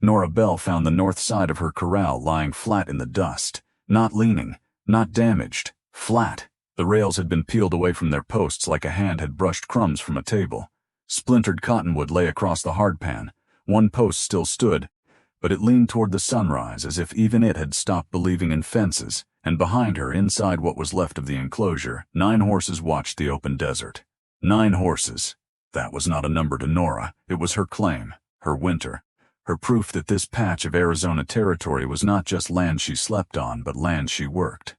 Nora Bell found the north side of her corral lying flat in the dust. Not leaning, not damaged, flat. The rails had been peeled away from their posts like a hand had brushed crumbs from a table. Splintered cottonwood lay across the hardpan. One post still stood, but it leaned toward the sunrise as if even it had stopped believing in fences, and behind her, inside what was left of the enclosure, 9 horses watched the open desert. 9 horses. That was not a number to Nora. It was her claim, her winter, her proof that this patch of Arizona territory was not just land she slept on, but land she worked.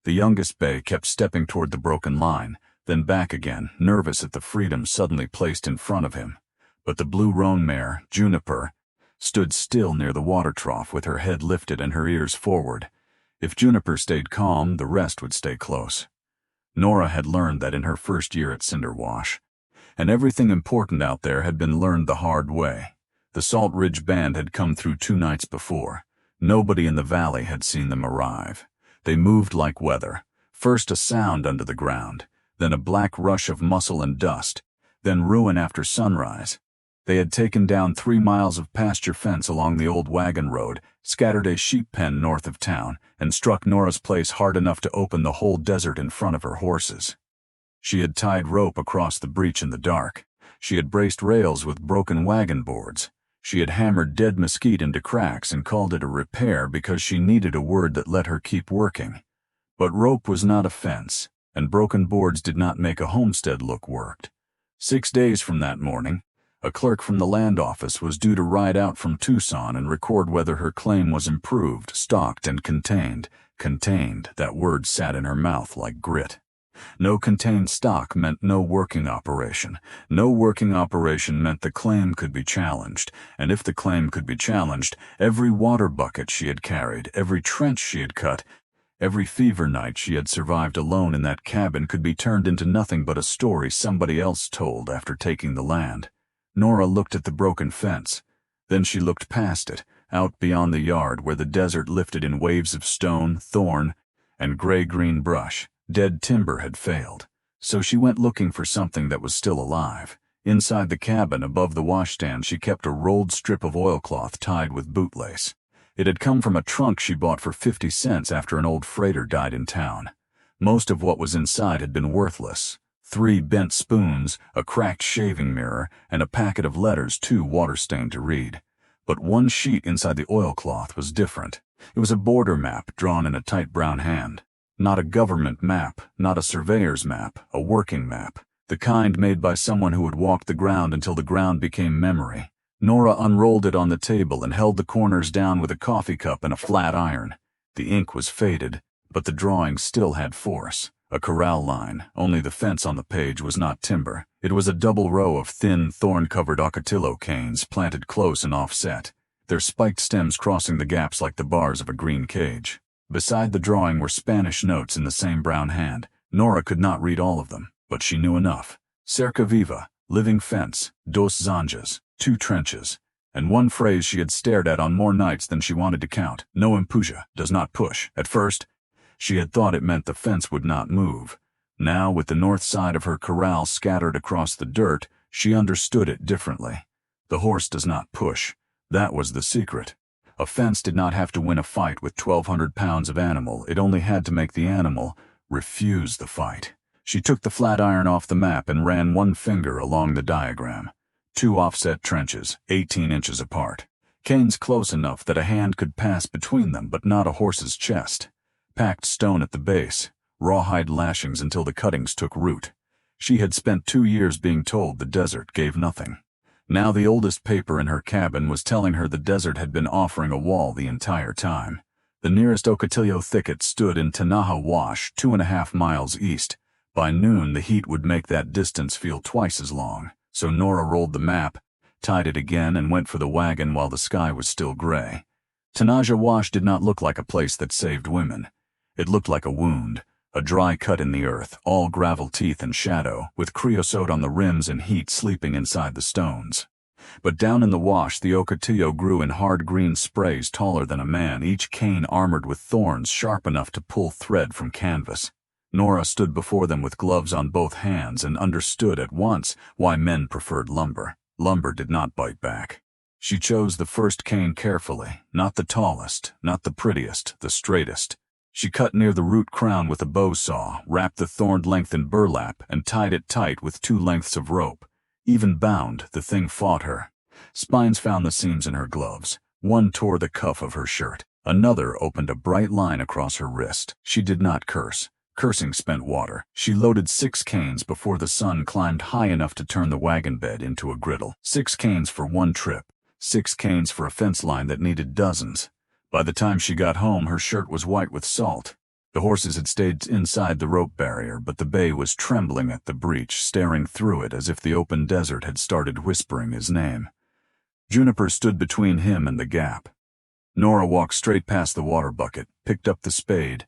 The youngest bay kept stepping toward the broken line, then back again, nervous at the freedom suddenly placed in front of him. But the blue roan mare, Juniper, stood still near the water trough with her head lifted and her ears forward. If Juniper stayed calm, the rest would stay close. Nora had learned that in her first year at Cinderwash. And everything important out there had been learned the hard way. The Salt Ridge Band had come through 2 nights before. Nobody in the valley had seen them arrive. They moved like weather. First a sound under the ground, then a black rush of muscle and dust, then ruin after sunrise. They had taken down 3 miles of pasture fence along the old wagon road, scattered a sheep pen north of town, and struck Nora's place hard enough to open the whole desert in front of her horses. She had tied rope across the breach in the dark. She had braced rails with broken wagon boards. She had hammered dead mesquite into cracks and called it a repair because she needed a word that let her keep working. But rope was not a fence, and broken boards did not make a homestead look worked. 6 days from that morning, a clerk from the land office was due to ride out from Tucson and record whether her claim was improved, stocked, and contained. Contained, that word sat in her mouth like grit. No contained stock meant no working operation. No working operation meant the claim could be challenged, and if the claim could be challenged, every water bucket she had carried, every trench she had cut, every fever night she had survived alone in that cabin could be turned into nothing but a story somebody else told after taking the land. Nora looked at the broken fence. Then she looked past it, out beyond the yard where the desert lifted in waves of stone, thorn, and gray-green brush. Dead timber had failed, so she went looking for something that was still alive. Inside the cabin, above the washstand, she kept a rolled strip of oilcloth tied with bootlace. It had come from a trunk she bought for 50 cents after an old freighter died in town. Most of what was inside had been worthless. 3 bent spoons, a cracked shaving mirror, and a packet of letters too water-stained to read. But one sheet inside the oilcloth was different. It was a border map drawn in a tight brown hand. Not a government map, not a surveyor's map, a working map, the kind made by someone who had walked the ground until the ground became memory. Nora unrolled it on the table and held the corners down with a coffee cup and a flat iron. The ink was faded, but the drawing still had force. A corral line, only the fence on the page was not timber. It was a double row of thin, thorn-covered Ocotillo canes planted close and offset, their spiked stems crossing the gaps like the bars of a green cage. Beside the drawing were Spanish notes in the same brown hand. Nora could not read all of them, but she knew enough. Cerca viva, living fence, dos zanjas, 2 trenches, and one phrase she had stared at on more nights than she wanted to count. No empuja, does not push. At first, she had thought it meant the fence would not move. Now, with the north side of her corral scattered across the dirt, she understood it differently. The horse does not push. That was the secret. A fence did not have to win a fight with 1,200 pounds of animal. It only had to make the animal refuse the fight. She took the flat iron off the map and ran one finger along the diagram. 2 offset trenches, 18 inches apart. Canes close enough that a hand could pass between them, but not a horse's chest. Packed stone at the base, rawhide lashings until the cuttings took root. She had spent 2 years being told the desert gave nothing. Now the oldest paper in her cabin was telling her the desert had been offering a wall the entire time. The nearest Ocotillo thicket stood in Tanaja Wash, 2.5 miles east. By noon, the heat would make that distance feel twice as long, so Nora rolled the map, tied it again, and went for the wagon while the sky was still gray. Tanaja Wash did not look like a place that saved women. It looked like a wound, a dry cut in the earth, all gravel teeth and shadow, with creosote on the rims and heat sleeping inside the stones. But down in the wash, the Ocotillo grew in hard green sprays taller than a man, each cane armored with thorns sharp enough to pull thread from canvas. Nora stood before them with gloves on both hands and understood at once why men preferred lumber. Lumber did not bite back. She chose the first cane carefully, not the tallest, not the prettiest, the straightest. She cut near the root crown with a bow saw, wrapped the thorned length in burlap, and tied it tight with 2 lengths of rope. Even bound, the thing fought her. Spines found the seams in her gloves. One tore the cuff of her shirt. Another opened a bright line across her wrist. She did not curse. Cursing spent water. She loaded 6 canes before the sun climbed high enough to turn the wagon bed into a griddle. 6 canes for one trip. 6 canes for a fence line that needed dozens. By the time she got home, her shirt was white with salt. The horses had stayed inside the rope barrier, but the bay was trembling at the breach, staring through it as if the open desert had started whispering his name. Juniper stood between him and the gap. Nora walked straight past the water bucket, picked up the spade,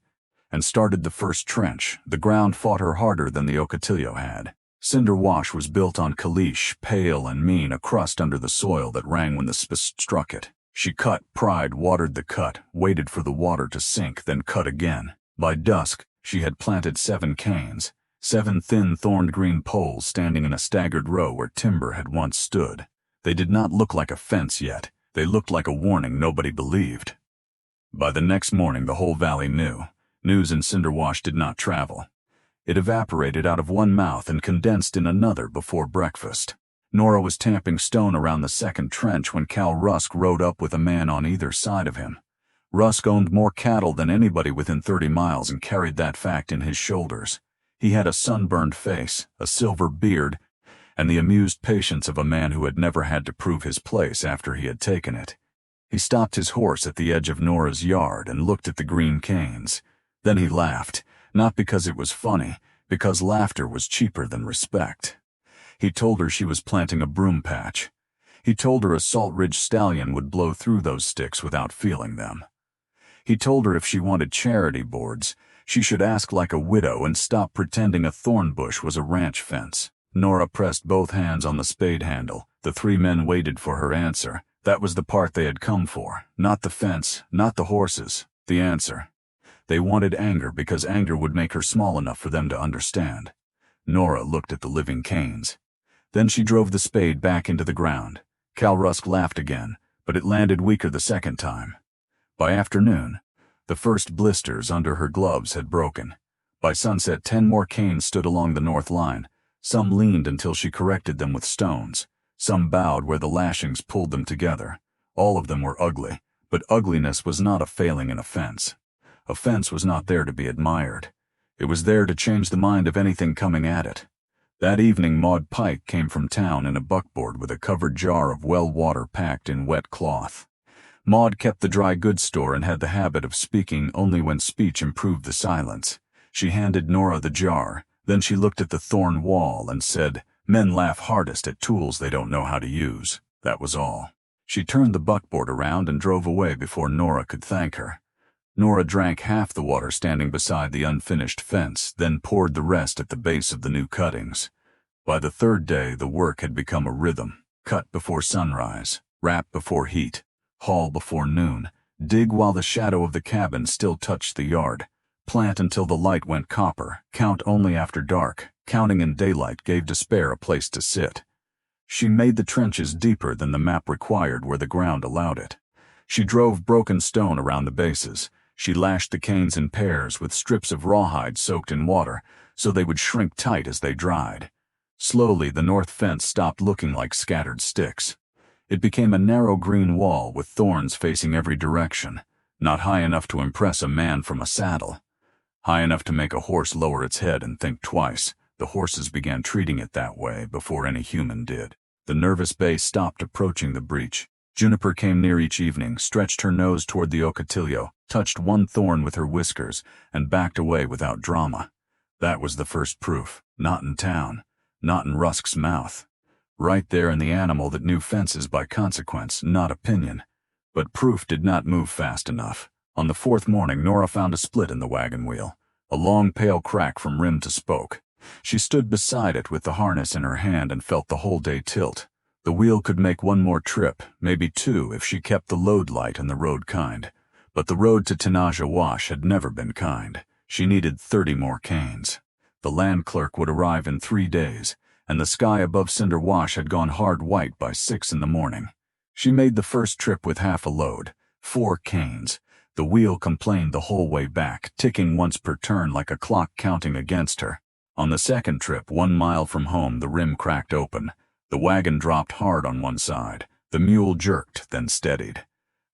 and started the first trench. The ground fought her harder than the Ocotillo had. Cinder Wash was built on caliche, pale and mean, a crust under the soil that rang when the spist struck it. She cut, pried, watered the cut, waited for the water to sink, then cut again. By dusk, she had planted 7 canes, 7 thin thorned green poles standing in a staggered row where timber had once stood. They did not look like a fence yet. They looked like a warning nobody believed. By the next morning, the whole valley knew. News in Cinder Wash did not travel. It evaporated out of one mouth and condensed in another before breakfast. Nora was tamping stone around the second trench when Cal Rusk rode up with a man on either side of him. Rusk owned more cattle than anybody within 30 miles and carried that fact in his shoulders. He had a sunburned face, a silver beard, and the amused patience of a man who had never had to prove his place after he had taken it. He stopped his horse at the edge of Nora's yard and looked at the green canes. Then he laughed, not because it was funny, because laughter was cheaper than respect. He told her she was planting a broom patch. He told her a Salt Ridge stallion would blow through those sticks without feeling them. He told her if she wanted charity boards, she should ask like a widow and stop pretending a thorn bush was a ranch fence. Nora pressed both hands on the spade handle. The 3 men waited for her answer. That was the part they had come for. Not the fence, not the horses. The answer. They wanted anger because anger would make her small enough for them to understand. Nora looked at the living canes. Then she drove the spade back into the ground. Cal Rusk laughed again, but it landed weaker the second time. By afternoon, the first blisters under her gloves had broken. By sunset, 10 more canes stood along the north line. Some leaned until she corrected them with stones. Some bowed where the lashings pulled them together. All of them were ugly, but ugliness was not a failing in a fence. A fence was not there to be admired. It was there to change the mind of anything coming at it. That evening, Maud Pike came from town in a buckboard with a covered jar of well water packed in wet cloth. Maud kept the dry goods store and had the habit of speaking only when speech improved the silence. She handed Nora the jar. Then she looked at the thorn wall and said, "Men laugh hardest at tools they don't know how to use." That was all. She turned the buckboard around and drove away before Nora could thank her. Nora drank half the water standing beside the unfinished fence, then poured the rest at the base of the new cuttings. By the 3rd day, the work had become a rhythm. Cut before sunrise, wrap before heat, haul before noon, dig while the shadow of the cabin still touched the yard. Plant until the light went copper, count only after dark. Counting in daylight gave despair a place to sit. She made the trenches deeper than the map required where the ground allowed it. She drove broken stone around the bases. She lashed the canes in pairs with strips of rawhide soaked in water so they would shrink tight as they dried. Slowly, the north fence stopped looking like scattered sticks. It became a narrow green wall with thorns facing every direction, not high enough to impress a man from a saddle. High enough to make a horse lower its head and think twice. The horses began treating it that way before any human did. The nervous bay stopped approaching the breach. Juniper came near each evening, stretched her nose toward the Ocotillo, touched one thorn with her whiskers, and backed away without drama. That was the first proof. Not in town. Not in Rusk's mouth. Right there in the animal that knew fences by consequence, not opinion. But proof did not move fast enough. On the 4th morning, Nora found a split in the wagon wheel, a long pale crack from rim to spoke. She stood beside it with the harness in her hand and felt the whole day tilt. The wheel could make 1 more trip, maybe 2 if she kept the load light and the road kind. But the road to Tanaja Wash had never been kind. She needed 30 more canes. The land clerk would arrive in 3 days, and the sky above Cinder Wash had gone hard white by 6 in the morning. She made the first trip with half a load, 4 canes. The wheel complained the whole way back, ticking once per turn like a clock counting against her. On the second trip, 1 mile from home, the rim cracked open. The wagon dropped hard on one side. The mule jerked, then steadied.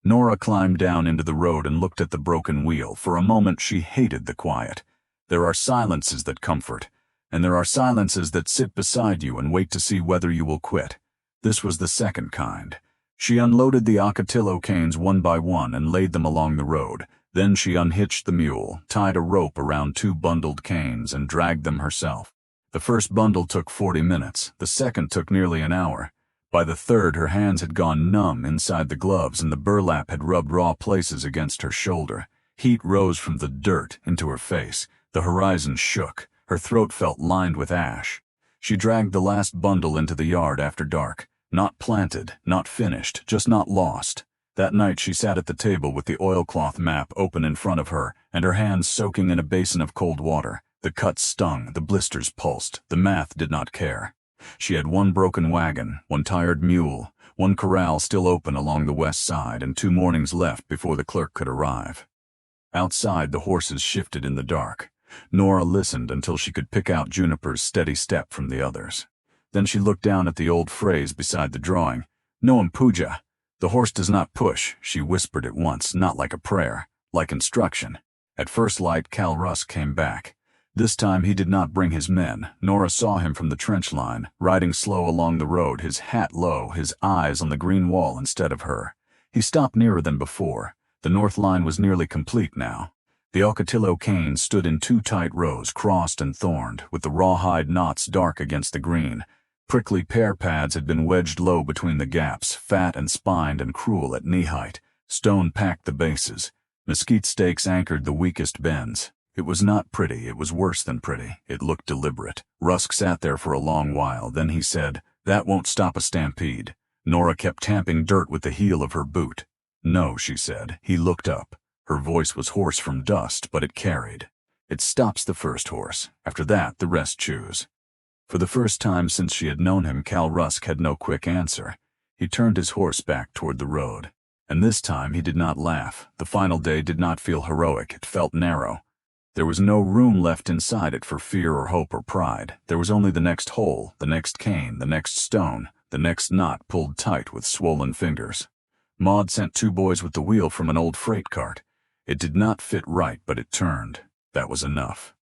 Nora climbed down into the road and looked at the broken wheel. For a moment she hated the quiet. There are silences that comfort, and there are silences that sit beside you and wait to see whether you will quit. This was the second kind. She unloaded the Ocotillo canes one by one and laid them along the road. Then she unhitched the mule, tied a rope around 2 bundled canes, and dragged them herself. The first bundle took 40 minutes. The second took nearly an hour. By the third, her hands had gone numb inside the gloves, and the burlap had rubbed raw places against her shoulder. Heat rose from the dirt into her face. The horizon shook. Her throat felt lined with ash. She dragged the last bundle into the yard after dark. Not planted, not finished, just not lost. That night she sat at the table with the oilcloth map open in front of her, and her hands soaking in a basin of cold water. The cuts stung, the blisters pulsed. The math did not care. She had 1 broken wagon, 1 tired mule, 1 corral still open along the west side, and 2 mornings left before the clerk could arrive. Outside, the horses shifted in the dark. Nora listened until she could pick out Juniper's steady step from the others. Then she looked down at the old phrase beside the drawing. "No impuja." "The horse does not push," she whispered at once, not like a prayer, like instruction. At first light, Cal Rusk came back. This time he did not bring his men. Nora saw him from the trench line, riding slow along the road, his hat low, his eyes on the green wall instead of her. He stopped nearer than before. The north line was nearly complete now. The Ocotillo canes stood in 2 tight rows, crossed and thorned, with the rawhide knots dark against the green. Prickly pear pads had been wedged low between the gaps, fat and spined and cruel at knee-height. Stone packed the bases. Mesquite stakes anchored the weakest bends. It was not pretty, it was worse than pretty. It looked deliberate. Rusk sat there for a long while, then he said, "That won't stop a stampede." Nora kept tamping dirt with the heel of her boot. "No," she said. He looked up. Her voice was hoarse from dust, but it carried. "It stops the first horse. After that, the rest choose." For the first time since she had known him, Cal Rusk had no quick answer. He turned his horse back toward the road. And this time he did not laugh. The final day did not feel heroic, it felt narrow. There was no room left inside it for fear or hope or pride. There was only the next hole, the next cane, the next stone, the next knot pulled tight with swollen fingers. Maud sent 2 boys with the wheel from an old freight cart. It did not fit right, but it turned. That was enough.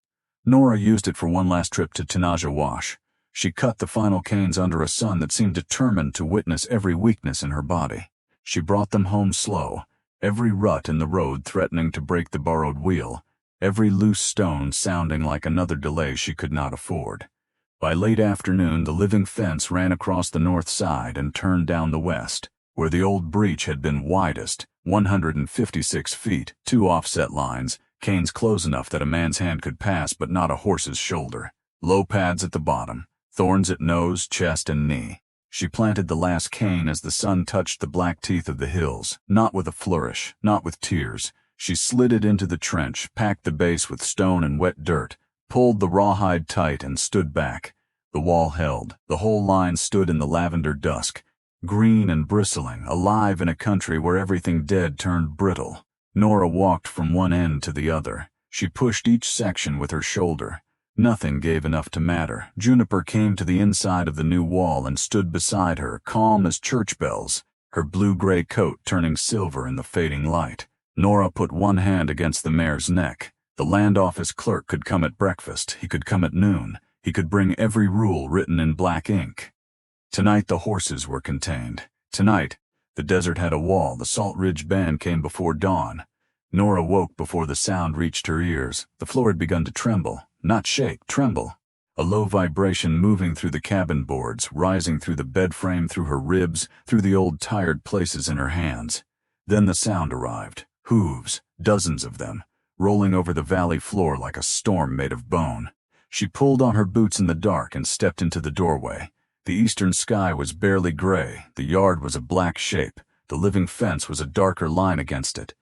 Nora used it for one last trip to Tanaja Wash. She cut the final canes under a sun that seemed determined to witness every weakness in her body. She brought them home slow, every rut in the road threatening to break the borrowed wheel, every loose stone sounding like another delay she could not afford. By late afternoon, the living fence ran across the north side and turned down the west, where the old breach had been widest, 156 feet, 2 offset lines, canes close enough that a man's hand could pass but not a horse's shoulder, low pads at the bottom, thorns at nose, chest, and knee. She planted the last cane as the sun touched the black teeth of the hills, not with a flourish, not with tears. She slid it into the trench, packed the base with stone and wet dirt, pulled the rawhide tight, and stood back. The wall held. The whole line stood in the lavender dusk, green and bristling, alive in a country where everything dead turned brittle. Nora walked from one end to the other. She pushed each section with her shoulder. Nothing gave enough to matter. Juniper came to the inside of the new wall and stood beside her, calm as church bells, her blue-gray coat turning silver in the fading light. Nora put one hand against the mare's neck. The land office clerk could come at breakfast. He could come at noon. He could bring every rule written in black ink. Tonight the horses were contained. Tonight, the desert had a wall. The Salt Ridge Band came before dawn. Nora woke before the sound reached her ears. The floor had begun to tremble. Not shake, tremble. A low vibration moving through the cabin boards, rising through the bed frame, through her ribs, through the old tired places in her hands. Then the sound arrived. Hooves, dozens of them, rolling over the valley floor like a storm made of bone. She pulled on her boots in the dark and stepped into the doorway. The eastern sky was barely gray. The yard was a black shape. The living fence was a darker line against it.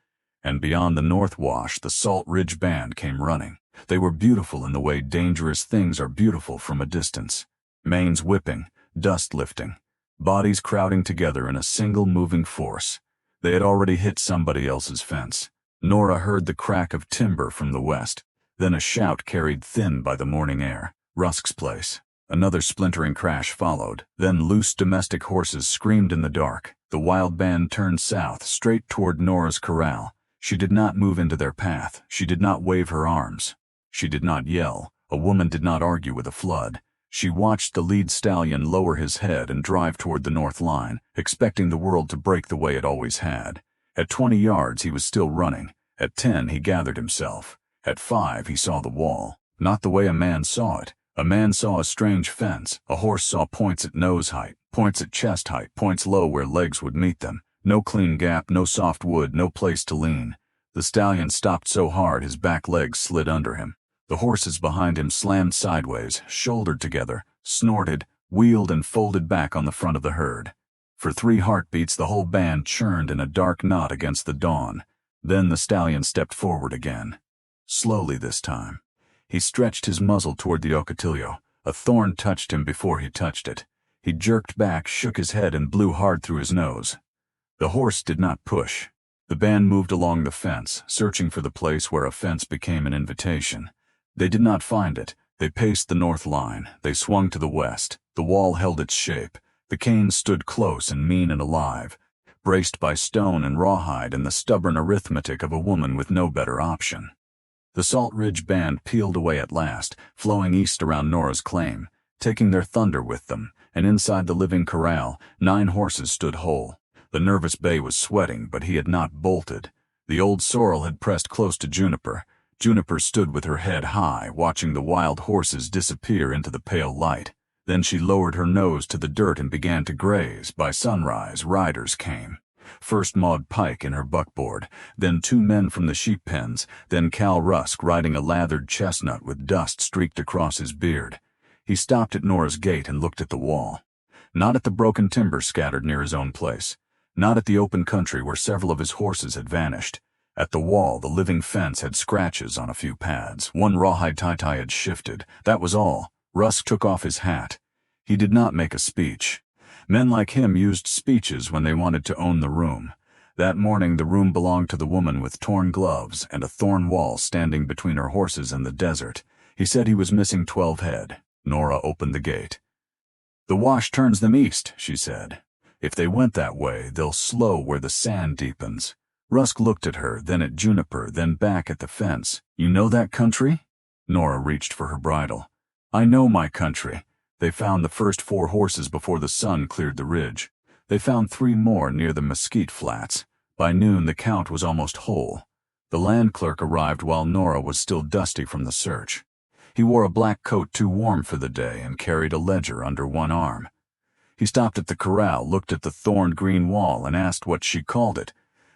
And beyond the north wash, the Salt Ridge Band came running. They were beautiful in the way dangerous things are beautiful from a distance. Manes whipping, dust lifting. bodies crowding together in a single moving force. They had already hit somebody else's fence. Nora heard the crack of timber from the west, then a shout carried thin by the morning air. Rusk's place. Another splintering crash followed, then loose domestic horses screamed in the dark. The wild band turned south, straight toward Nora's corral. She did not move into their path. She did not wave her arms. She did not yell. A woman did not argue with a flood. She watched the lead stallion lower his head and drive toward the north line, expecting the world to break the way it always had. At 20 yards he was still running. At 10 he gathered himself. At 5 he saw the wall. Not the way a man saw it. A man saw a strange fence. A horse saw points at nose height, points at chest height, points low where legs would meet them. No clean gap, no soft wood, no place to lean. The stallion stopped so hard his back legs slid under him. The horses behind him slammed sideways, shouldered together, snorted, wheeled and folded back on the front of the herd. For 3 heartbeats the whole band churned in a dark knot against the dawn. Then the stallion stepped forward again. Slowly this time. He stretched his muzzle toward the Ocotillo. A thorn touched him before he touched it. He jerked back, shook his head, and blew hard through his nose. The horse did not push. The band moved along the fence, searching for the place where a fence became an invitation. They did not find it. They paced the north line. They swung to the west. The wall held its shape. The canes stood close and mean and alive, braced by stone and rawhide and the stubborn arithmetic of a woman with no better option. The Salt Ridge band peeled away at last, flowing east around Nora's claim, taking their thunder with them, and inside the living corral, 9 horses stood whole. The nervous bay was sweating, but he had not bolted. The old sorrel had pressed close to Juniper. Juniper stood with her head high, watching the wild horses disappear into the pale light. Then she lowered her nose to the dirt and began to graze. By sunrise, riders came. First Maud Pike in her buckboard, then 2 men from the sheep pens, then Cal Rusk riding a lathered chestnut with dust streaked across his beard. He stopped at Nora's gate and looked at the wall. Not at the broken timber scattered near his own place. Not at the open country where several of his horses had vanished. At the wall, the living fence had scratches on a few pads. One rawhide tie had shifted. That was all. Rusk took off his hat. He did not make a speech. Men like him used speeches when they wanted to own the room. That morning the room belonged to the woman with torn gloves and a thorn wall standing between her horses and the desert. He said he was missing 12 head. Nora opened the gate. "The wash turns them east," she said. "If they went that way, they'll slow where the sand deepens." Rusk looked at her, then at Juniper, then back at the fence. "You know that country?" Nora reached for her bridle. "I know my country. They found the first 4 horses before the sun cleared the ridge. They found 3 more near the mesquite flats. By noon the count was almost whole. The land clerk arrived while Nora was still dusty from the search. He wore a black coat too warm for the day and carried a ledger under one arm. He stopped at the corral, looked at the thorned green wall, and asked what she called it.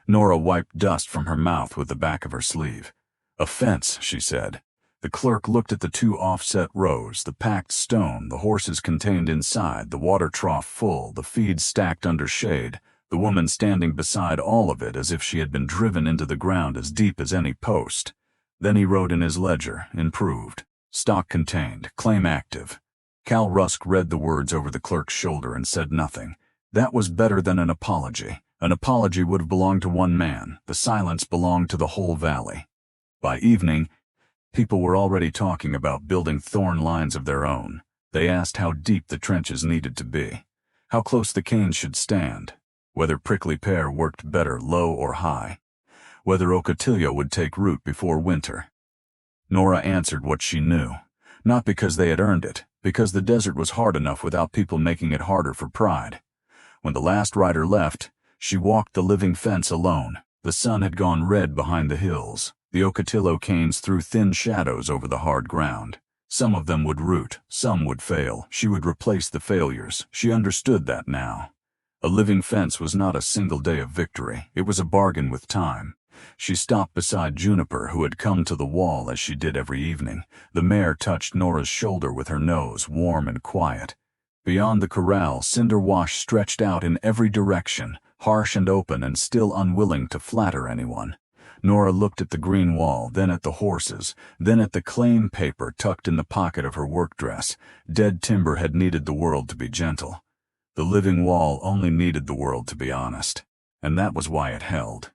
Nora wiped dust from her mouth with the back of her sleeve. "A fence," she said. The clerk looked at the 2 offset rows, the packed stone, the horses contained inside, the water trough full, the feed stacked under shade, the woman standing beside all of it as if she had been driven into the ground as deep as any post. Then he wrote in his ledger, improved. Stock contained, claim active. Cal Rusk read the words over the clerk's shoulder and said nothing. That was better than an apology. An apology would have belonged to one man. The silence belonged to the whole valley. By evening, people were already talking about building thorn lines of their own. They asked how deep the trenches needed to be, how close the canes should stand, whether prickly pear worked better low or high, whether Ocotillo would take root before winter. Nora answered what she knew, not because they had earned it, because the desert was hard enough without people making it harder for pride. When the last rider left, she walked the living fence alone. The sun had gone red behind the hills. The Ocotillo canes threw thin shadows over the hard ground. Some of them would root, some would fail. She would replace the failures. She understood that now. A living fence was not a single day of victory. It was a bargain with time. She stopped beside Juniper, who had come to the wall as she did every evening. The mare touched Nora's shoulder with her nose, warm and quiet. Beyond the corral, cinder wash stretched out in every direction, harsh and open and still unwilling to flatter anyone. Nora looked at the green wall, then at the horses, then at the claim paper tucked in the pocket of her work dress. Dead timber had needed the world to be gentle. The living wall only needed the world to be honest. And that was why it held.